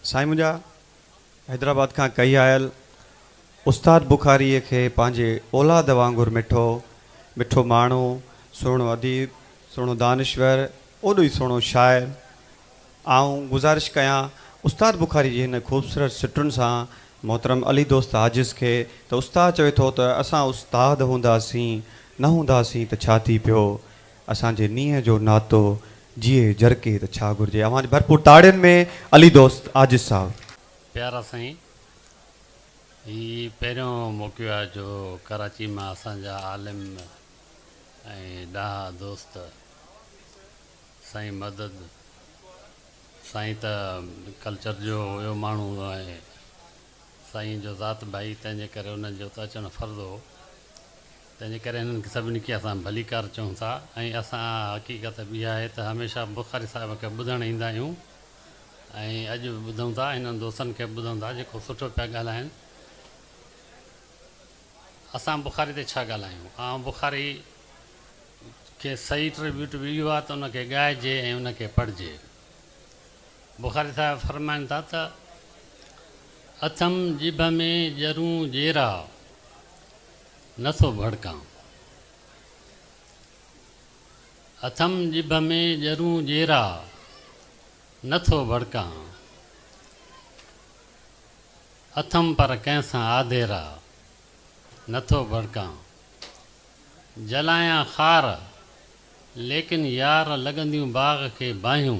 साईं मुंहिंजा हैदराबाद खां कई आयल उस्ताद बुखारीअ खे पंहिंजे औलाद वांगुरु मिठो मिठो माण्हू, सुहिणो अदीब, सुहिणो दानिश्वर, ओॾो ई सुहिणो शाइर। आऊं गुज़ारिश कयां उस्ताद बुखारी जी हिन ख़ूबसूरत सिटुनि सां मोहतरम अली दोस्त आजिज़ खे त उस्ताद चवे थो त असां उस्ताद हूंदासीं न हूंदासीं त छा थी पियो, असांजे नींहं जो नातो जिए जरके त छा घुरिजे। अवां भरपूर ताड़ियुनि में अली दोस्त आजिज़ साहब। प्यारा साईं, ही पहिरियों मौक़ो आहे जो कराची मां असांजा आलिम ऐं ॾाह दोस्त साईं मदद साईं त कल्चर जो हुयो माण्हू आहे, साईं जो ज़ात भाई, तंहिंजे करे उन्हनि जो त अचणु फ़र्ज़ु हो। तंहिंजे करे हिननि खे सभिनी खे असां भलीकार चऊं था। ऐं असां हक़ीक़त बि आहे त हमेशह बुखारी साहिब खे ॿुधणु ईंदा आहियूं ऐं अॼु बि ॿुधूं था, हिननि दोस्तनि खे ॿुधूं था जेको सुठो पिया ॻाल्हाइनि। असां बुखारी ते छा ॻाल्हायूं, ऐं बुखारी खे सही ट्रिब्यूट बि इहो आहे त उनखे ॻाइजे ऐं उनखे पढ़िजे। बुखारी साहिब फरमाइनि था त अथम जिभ में ॼरूं जेरा नथो भड़कां, अथम जिभ में ॼरूं जेरा नथो भड़कां, अथम पर कंहिंसां आधेरा नथो भड़कां, जलायां खार लेकिन यार लॻंदियूं बाग़ खे बाहियूं,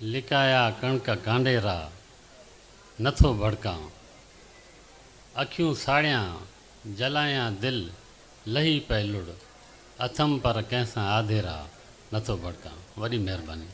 लिकाया कणक कांडेरा नथो भड़कां, अखियूं साड़ियां जलायां दिलि लही पए लुड़, अथम पर कंहिंसां आधेरा नथो भड़कां। वॾी महिरबानी।